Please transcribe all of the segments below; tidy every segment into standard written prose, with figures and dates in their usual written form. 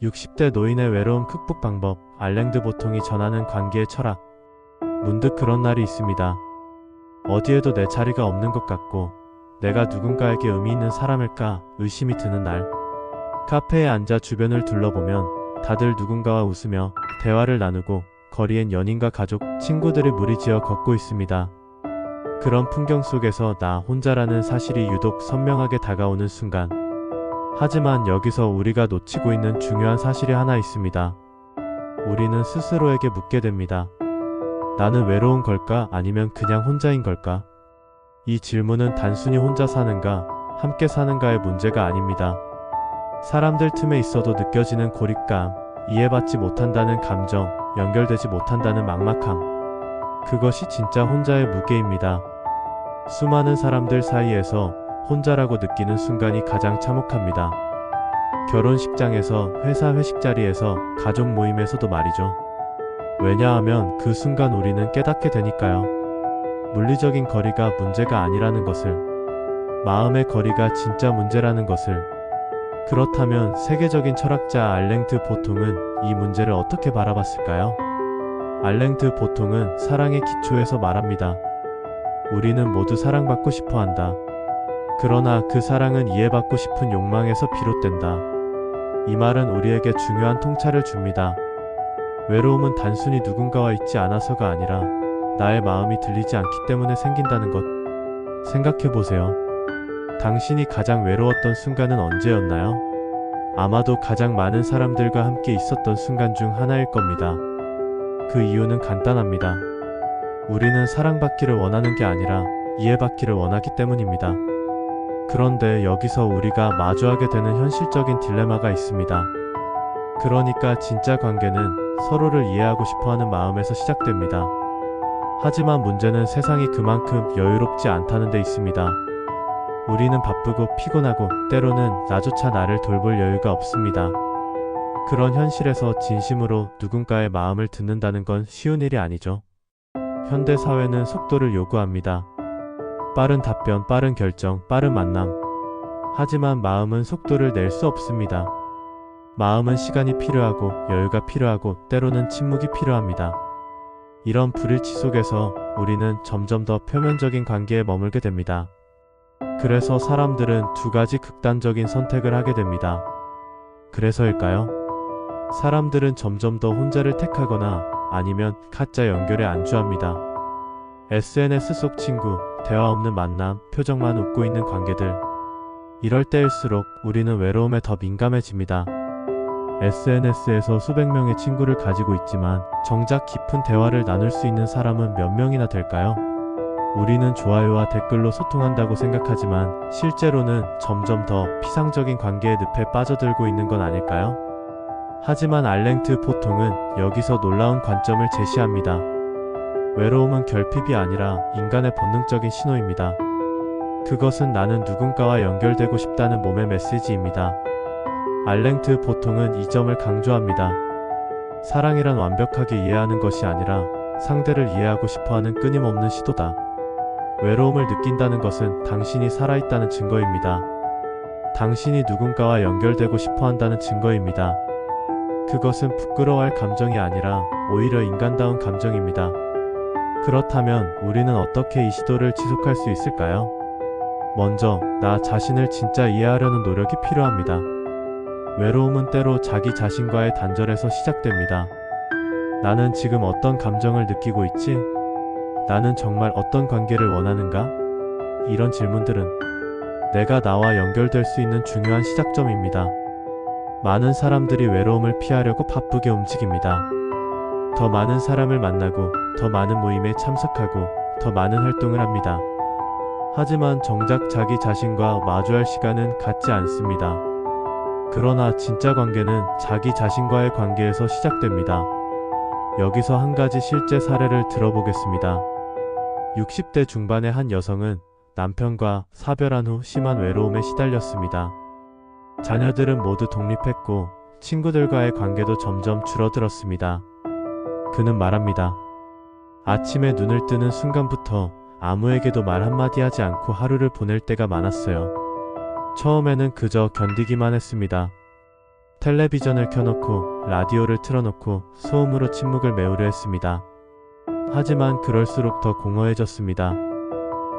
60대 노인의 외로움 극복 방법, 알랭드 보통이 전하는 관계의 철학. 문득 그런 날이 있습니다. 어디에도 내 자리가 없는 것 같고 내가 누군가에게 의미 있는 사람일까 의심이 드는 날. 카페에 앉아 주변을 둘러보면 다들 누군가와 웃으며 대화를 나누고 거리엔 연인과 가족, 친구들이 무리지어 걷고 있습니다. 그런 풍경 속에서 나 혼자라는 사실이 유독 선명하게 다가오는 순간. 하지만 여기서 우리가 놓치고 있는 중요한 사실이 하나 있습니다. 우리는 스스로에게 묻게 됩니다. 나는 외로운 걸까? 아니면 그냥 혼자인 걸까? 이 질문은 단순히 혼자 사는가, 함께 사는가의 문제가 아닙니다. 사람들 틈에 있어도 느껴지는 고립감, 이해받지 못한다는 감정, 연결되지 못한다는 막막함. 그것이 진짜 혼자의 무게입니다. 수많은 사람들 사이에서 혼자라고 느끼는 순간이 가장 참혹합니다. 결혼식장에서, 회사 회식 자리에서, 가족 모임에서도 말이죠. 왜냐하면 그 순간 우리는 깨닫게 되니까요. 물리적인 거리가 문제가 아니라는 것을, 마음의 거리가 진짜 문제라는 것을. 그렇다면 세계적인 철학자 알랭드 보통은 이 문제를 어떻게 바라봤을까요? 알랭드 보통은 사랑의 기초에서 말합니다. 우리는 모두 사랑받고 싶어 한다. 그러나 그 사랑은 이해받고 싶은 욕망에서 비롯된다. 이 말은 우리에게 중요한 통찰을 줍니다. 외로움은 단순히 누군가와 있지 않아서가 아니라 나의 마음이 들리지 않기 때문에 생긴다는 것. 생각해보세요. 당신이 가장 외로웠던 순간은 언제였나요? 아마도 가장 많은 사람들과 함께 있었던 순간 중 하나일 겁니다. 그 이유는 간단합니다. 우리는 사랑받기를 원하는 게 아니라 이해받기를 원하기 때문입니다. 그런데 여기서 우리가 마주하게 되는 현실적인 딜레마가 있습니다. 그러니까 진짜 관계는 서로를 이해하고 싶어하는 마음에서 시작됩니다. 하지만 문제는 세상이 그만큼 여유롭지 않다는 데 있습니다. 우리는 바쁘고 피곤하고 때로는 나조차 나를 돌볼 여유가 없습니다. 그런 현실에서 진심으로 누군가의 마음을 듣는다는 건 쉬운 일이 아니죠. 현대 사회는 속도를 요구합니다. 빠른 답변, 빠른 결정, 빠른 만남. 하지만 마음은 속도를 낼 수 없습니다. 마음은 시간이 필요하고 여유가 필요하고 때로는 침묵이 필요합니다. 이런 불일치 속에서 우리는 점점 더 표면적인 관계에 머물게 됩니다. 그래서 사람들은 두 가지 극단적인 선택을 하게 됩니다. 그래서일까요? 사람들은 점점 더 혼자를 택하거나 아니면 가짜 연결에 안주합니다. SNS 속 친구, 대화 없는 만남, 표정만 웃고 있는 관계들. 이럴 때일수록 우리는 외로움에 더 민감해집니다. SNS에서 수백 명의 친구를 가지고 있지만 정작 깊은 대화를 나눌 수 있는 사람은 몇 명이나 될까요? 우리는 좋아요와 댓글로 소통한다고 생각하지만 실제로는 점점 더 피상적인 관계의 늪에 빠져들고 있는 건 아닐까요? 하지만 알랭드 보통은 여기서 놀라운 관점을 제시합니다. 외로움은 결핍이 아니라 인간의 본능적인 신호입니다. 그것은 나는 누군가와 연결되고 싶다는 몸의 메시지입니다. 알랭드 보통은 이 점을 강조합니다. 사랑이란 완벽하게 이해하는 것이 아니라 상대를 이해하고 싶어하는 끊임없는 시도다. 외로움을 느낀다는 것은 당신이 살아있다는 증거입니다. 당신이 누군가와 연결되고 싶어한다는 증거입니다. 그것은 부끄러워할 감정이 아니라 오히려 인간다운 감정입니다. 그렇다면 우리는 어떻게 이 시도를 지속할 수 있을까요? 먼저 나 자신을 진짜 이해하려는 노력이 필요합니다. 외로움은 때로 자기 자신과의 단절에서 시작됩니다. 나는 지금 어떤 감정을 느끼고 있지? 나는 정말 어떤 관계를 원하는가? 이런 질문들은 내가 나와 연결될 수 있는 중요한 시작점입니다. 많은 사람들이 외로움을 피하려고 바쁘게 움직입니다. 더 많은 사람을 만나고 더 많은 모임에 참석하고 더 많은 활동을 합니다. 하지만 정작 자기 자신과 마주할 시간은 갖지 않습니다. 그러나 진짜 관계는 자기 자신과의 관계에서 시작됩니다. 여기서 한 가지 실제 사례를 들어보겠습니다. 60대 중반의 한 여성은 남편과 사별한 후 심한 외로움에 시달렸습니다. 자녀들은 모두 독립했고 친구들과의 관계도 점점 줄어들었습니다. 그는 말합니다. 아침에 눈을 뜨는 순간부터 아무에게도 말 한마디 하지 않고 하루를 보낼 때가 많았어요. 처음에는 그저 견디기만 했습니다. 텔레비전을 켜놓고 라디오를 틀어놓고 소음으로 침묵을 메우려 했습니다. 하지만 그럴수록 더 공허해졌습니다.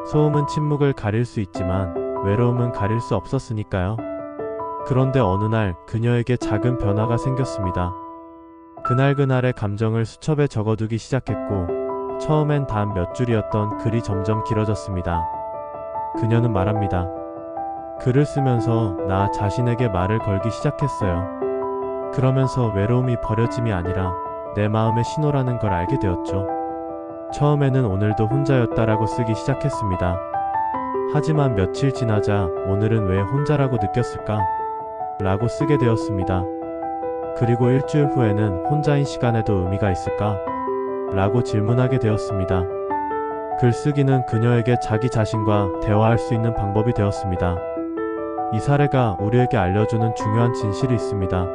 소음은 침묵을 가릴 수 있지만 외로움은 가릴 수 없었으니까요. 그런데 어느 날 그녀에게 작은 변화가 생겼습니다. 그날의 감정을 수첩에 적어두기 시작했고 처음엔 단 몇 줄이었던 글이 점점 길어졌습니다. 그녀는 말합니다. 글을 쓰면서 나 자신에게 말을 걸기 시작했어요. 그러면서 외로움이 버려짐이 아니라 내 마음의 신호라는 걸 알게 되었죠. 처음에는 오늘도 혼자였다라고 쓰기 시작했습니다. 하지만 며칠 지나자 오늘은 왜 혼자라고 느꼈을까? 라고 쓰게 되었습니다. 그리고 일주일 후에는 혼자인 시간에도 의미가 있을까? 라고 질문하게 되었습니다. 글쓰기는 그녀에게 자기 자신과 대화할 수 있는 방법이 되었습니다. 이 사례가 우리에게 알려주는 중요한 진실이 있습니다.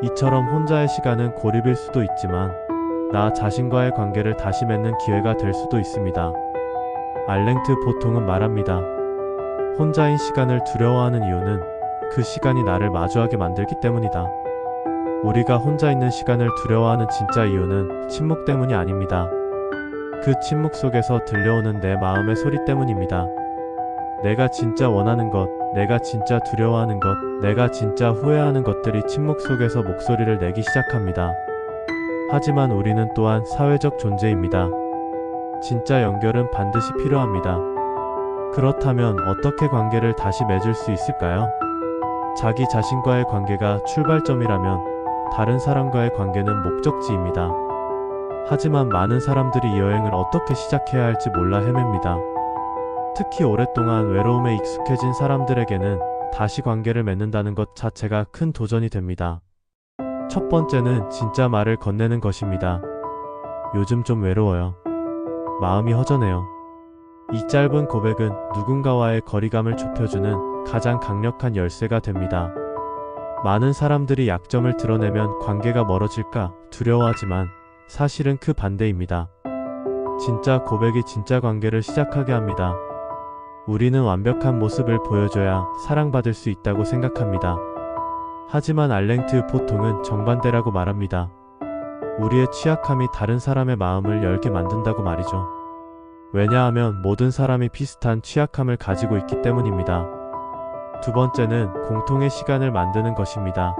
이처럼 혼자의 시간은 고립일 수도 있지만 나 자신과의 관계를 다시 맺는 기회가 될 수도 있습니다. 알랭트 보통은 말합니다. 혼자인 시간을 두려워하는 이유는 그 시간이 나를 마주하게 만들기 때문이다. 우리가 혼자 있는 시간을 두려워하는 진짜 이유는 침묵 때문이 아닙니다. 그 침묵 속에서 들려오는 내 마음의 소리 때문입니다. 내가 진짜 원하는 것, 내가 진짜 두려워하는 것, 내가 진짜 후회하는 것들이 침묵 속에서 목소리를 내기 시작합니다. 하지만 우리는 또한 사회적 존재입니다. 진짜 연결은 반드시 필요합니다. 그렇다면 어떻게 관계를 다시 맺을 수 있을까요? 자기 자신과의 관계가 출발점이라면 다른 사람과의 관계는 목적지입니다. 하지만 많은 사람들이 이 여행을 어떻게 시작해야 할지 몰라 헤맵니다. 특히 오랫동안 외로움에 익숙해진 사람들에게는 다시 관계를 맺는다는 것 자체가 큰 도전이 됩니다. 첫 번째는 진짜 말을 건네는 것입니다. 요즘 좀 외로워요. 마음이 허전해요. 이 짧은 고백은 누군가와의 거리감을 좁혀주는 가장 강력한 열쇠가 됩니다. 많은 사람들이 약점을 드러내면 관계가 멀어질까 두려워하지만 사실은 그 반대입니다. 진짜 고백이 진짜 관계를 시작하게 합니다. 우리는 완벽한 모습을 보여줘야 사랑받을 수 있다고 생각합니다. 하지만 알랭트 보통은 정반대라고 말합니다. 우리의 취약함이 다른 사람의 마음을 열게 만든다고 말이죠. 왜냐하면 모든 사람이 비슷한 취약함을 가지고 있기 때문입니다. 두 번째는 공통의 시간을 만드는 것입니다.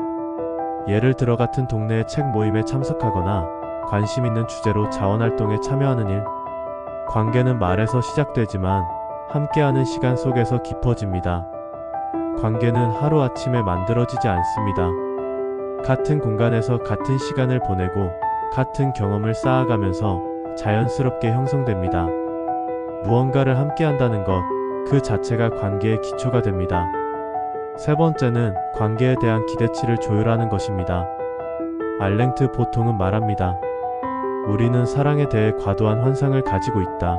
예를 들어 같은 동네의 책 모임에 참석하거나 관심 있는 주제로 자원활동에 참여하는 일. 관계는 말에서 시작되지만 함께하는 시간 속에서 깊어집니다. 관계는 하루아침에 만들어지지 않습니다. 같은 공간에서 같은 시간을 보내고 같은 경험을 쌓아가면서 자연스럽게 형성됩니다. 무언가를 함께한다는 것, 그 자체가 관계의 기초가 됩니다. 세 번째는 관계에 대한 기대치를 조율하는 것입니다. 알랭트 보통은 말합니다. 우리는 사랑에 대해 과도한 환상을 가지고 있다.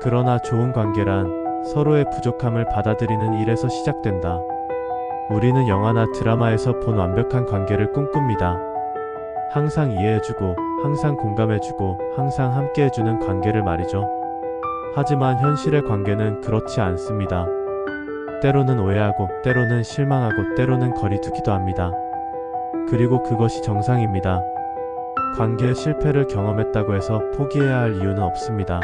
그러나 좋은 관계란 서로의 부족함을 받아들이는 일에서 시작된다. 우리는 영화나 드라마에서 본 완벽한 관계를 꿈꿉니다. 항상 이해해주고, 항상 공감해주고, 항상 함께해주는 관계를 말이죠. 하지만 현실의 관계는 그렇지 않습니다. 때로는 오해하고, 때로는 실망하고, 때로는 거리두기도 합니다. 그리고 그것이 정상입니다. 관계의 실패를 경험했다고 해서 포기해야 할 이유는 없습니다.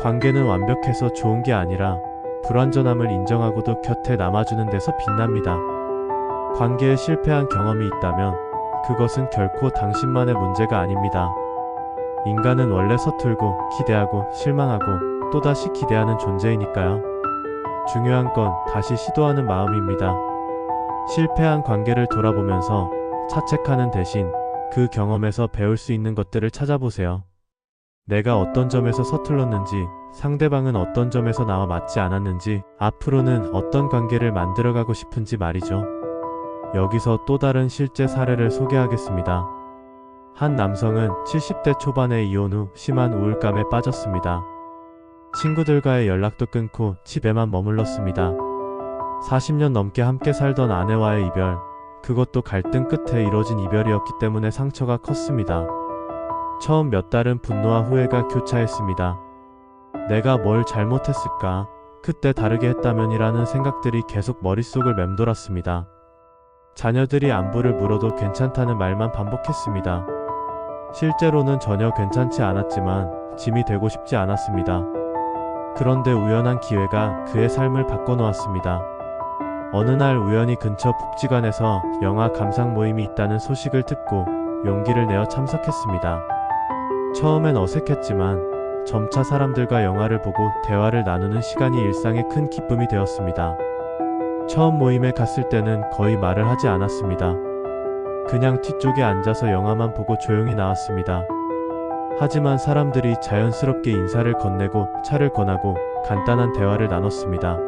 관계는 완벽해서 좋은 게 아니라 불완전함을 인정하고도 곁에 남아주는 데서 빛납니다. 관계에 실패한 경험이 있다면 그것은 결코 당신만의 문제가 아닙니다. 인간은 원래 서툴고 기대하고 실망하고 또다시 기대하는 존재이니까요. 중요한 건 다시 시도하는 마음입니다. 실패한 관계를 돌아보면서 자책하는 대신 그 경험에서 배울 수 있는 것들을 찾아보세요. 내가 어떤 점에서 서툴렀는지, 상대방은 어떤 점에서 나와 맞지 않았는지, 앞으로는 어떤 관계를 만들어가고 싶은지 말이죠. 여기서 또 다른 실제 사례를 소개하겠습니다. 한 남성은 70대 초반에 이혼 후 심한 우울감에 빠졌습니다. 친구들과의 연락도 끊고 집에만 머물렀습니다. 40년 넘게 함께 살던 아내와의 이별, 그것도 갈등 끝에 이뤄진 이별이었기 때문에 상처가 컸습니다. 처음 몇 달은 분노와 후회가 교차했습니다. 내가 뭘 잘못했을까? 그때 다르게 했다면이라는 생각들이 계속 머릿속을 맴돌았습니다. 자녀들이 안부를 물어도 괜찮다는 말만 반복했습니다. 실제로는 전혀 괜찮지 않았지만 짐이 되고 싶지 않았습니다. 그런데 우연한 기회가 그의 삶을 바꿔놓았습니다. 어느 날 우연히 근처 복지관에서 영화 감상 모임이 있다는 소식을 듣고 용기를 내어 참석했습니다. 처음엔 어색했지만 점차 사람들과 영화를 보고 대화를 나누는 시간이 일상의 큰 기쁨이 되었습니다. 처음 모임에 갔을 때는 거의 말을 하지 않았습니다. 그냥 뒤쪽에 앉아서 영화만 보고 조용히 나왔습니다. 하지만 사람들이 자연스럽게 인사를 건네고 차를 권하고 간단한 대화를 나눴습니다.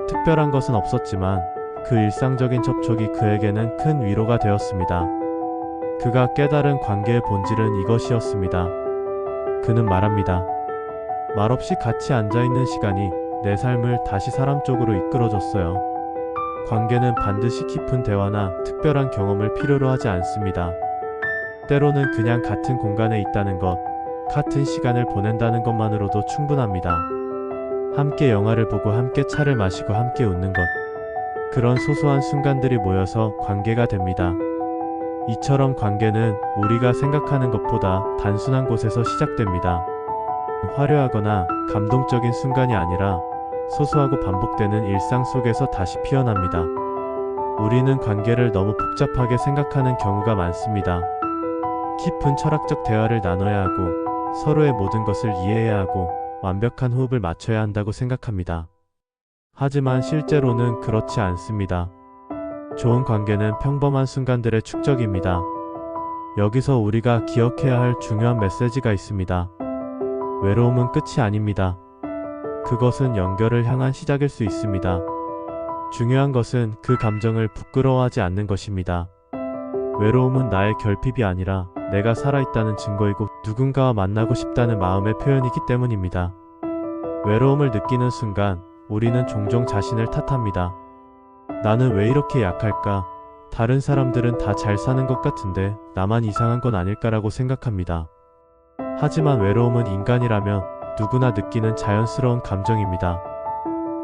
특별한 것은 없었지만 그 일상적인 접촉이 그에게는 큰 위로가 되었습니다. 그가 깨달은 관계의 본질은 이것이었습니다. 그는 말합니다. 말없이 같이 앉아있는 시간이 내 삶을 다시 사람 쪽으로 이끌어줬어요. 관계는 반드시 깊은 대화나 특별한 경험을 필요로 하지 않습니다. 때로는 그냥 같은 공간에 있다는 것, 같은 시간을 보낸다는 것만으로도 충분합니다. 함께 영화를 보고 함께 차를 마시고 함께 웃는 것. 그런 소소한 순간들이 모여서 관계가 됩니다. 이처럼 관계는 우리가 생각하는 것보다 단순한 곳에서 시작됩니다. 화려하거나 감동적인 순간이 아니라 소소하고 반복되는 일상 속에서 다시 피어납니다. 우리는 관계를 너무 복잡하게 생각하는 경우가 많습니다. 깊은 철학적 대화를 나눠야 하고 서로의 모든 것을 이해해야 하고 완벽한 호흡을 맞춰야 한다고 생각합니다. 하지만 실제로는 그렇지 않습니다. 좋은 관계는 평범한 순간들의 축적입니다. 여기서 우리가 기억해야 할 중요한 메시지가 있습니다. 외로움은 끝이 아닙니다. 그것은 연결을 향한 시작일 수 있습니다. 중요한 것은 그 감정을 부끄러워하지 않는 것입니다. 외로움은 나의 결핍이 아니라 내가 살아있다는 증거이고 누군가와 만나고 싶다는 마음의 표현이기 때문입니다. 외로움을 느끼는 순간 우리는 종종 자신을 탓합니다. 나는 왜 이렇게 약할까? 다른 사람들은 다 잘 사는 것 같은데 나만 이상한 건 아닐까라고 생각합니다. 하지만 외로움은 인간이라면 누구나 느끼는 자연스러운 감정입니다.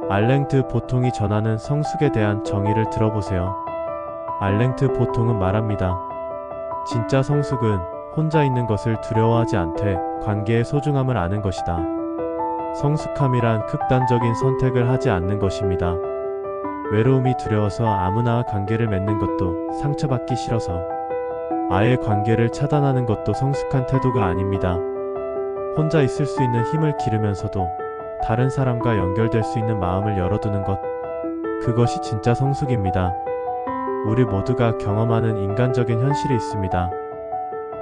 알랭드 보통이 전하는 성숙에 대한 정의를 들어보세요. 알랭드 보통은 말합니다. 진짜 성숙은 혼자 있는 것을 두려워하지 않되 관계의 소중함을 아는 것이다. 성숙함이란 극단적인 선택을 하지 않는 것입니다. 외로움이 두려워서 아무나 관계를 맺는 것도 상처받기 싫어서 아예 관계를 차단하는 것도 성숙한 태도가 아닙니다. 혼자 있을 수 있는 힘을 기르면서도 다른 사람과 연결될 수 있는 마음을 열어두는 것, 그것이 진짜 성숙입니다. 우리 모두가 경험하는 인간적인 현실이 있습니다.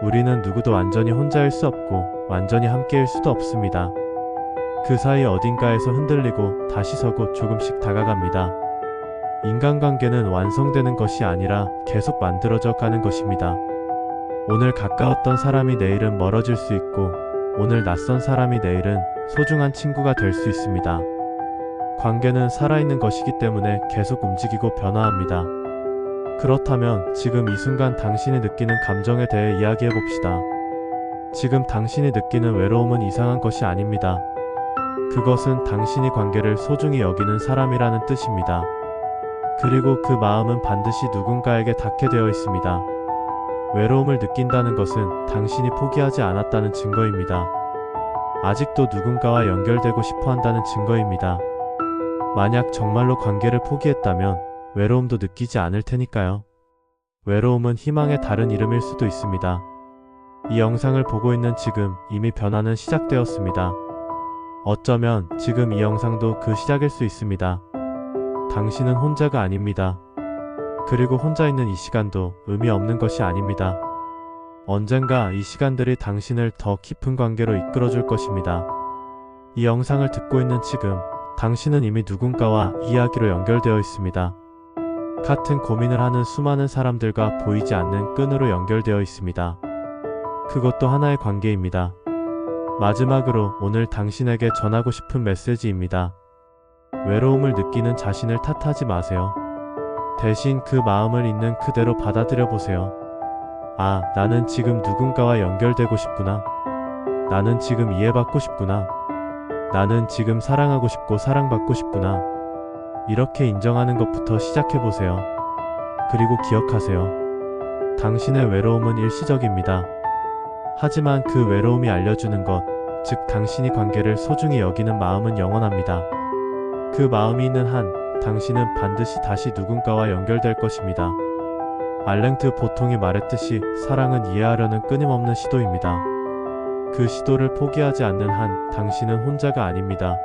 우리는 누구도 완전히 혼자일 수 없고 완전히 함께일 수도 없습니다. 그 사이 어딘가에서 흔들리고 다시 서고 조금씩 다가갑니다. 인간관계는 완성되는 것이 아니라 계속 만들어져 가는 것입니다. 오늘 가까웠던 사람이 내일은 멀어질 수 있고 오늘 낯선 사람이 내일은 소중한 친구가 될 수 있습니다. 관계는 살아있는 것이기 때문에 계속 움직이고 변화합니다. 그렇다면 지금 이 순간 당신이 느끼는 감정에 대해 이야기해 봅시다. 지금 당신이 느끼는 외로움은 이상한 것이 아닙니다. 그것은 당신이 관계를 소중히 여기는 사람이라는 뜻입니다. 그리고 그 마음은 반드시 누군가에게 닿게 되어 있습니다. 외로움을 느낀다는 것은 당신이 포기하지 않았다는 증거입니다. 아직도 누군가와 연결되고 싶어 한다는 증거입니다. 만약 정말로 관계를 포기했다면 외로움도 느끼지 않을 테니까요. 외로움은 희망의 다른 이름일 수도 있습니다. 이 영상을 보고 있는 지금 이미 변화는 시작되었습니다. 어쩌면 지금 이 영상도 그 시작일 수 있습니다. 당신은 혼자가 아닙니다. 그리고 혼자 있는 이 시간도 의미 없는 것이 아닙니다. 언젠가 이 시간들이 당신을 더 깊은 관계로 이끌어줄 것입니다. 이 영상을 듣고 있는 지금 당신은 이미 누군가와 이야기로 연결되어 있습니다. 같은 고민을 하는 수많은 사람들과 보이지 않는 끈으로 연결되어 있습니다. 그것도 하나의 관계입니다. 마지막으로 오늘 당신에게 전하고 싶은 메시지입니다. 외로움을 느끼는 자신을 탓하지 마세요. 대신 그 마음을 있는 그대로 받아들여 보세요. 아, 나는 지금 누군가와 연결되고 싶구나. 나는 지금 이해받고 싶구나. 나는 지금 사랑하고 싶고 사랑받고 싶구나. 이렇게 인정하는 것부터 시작해보세요. 그리고 기억하세요. 당신의 외로움은 일시적입니다. 하지만 그 외로움이 알려주는 것, 즉 당신이 관계를 소중히 여기는 마음은 영원합니다. 그 마음이 있는 한, 당신은 반드시 다시 누군가와 연결될 것입니다. 알랭드 보통이 말했듯이 사랑은 이해하려는 끊임없는 시도입니다. 그 시도를 포기하지 않는 한 당신은 혼자가 아닙니다.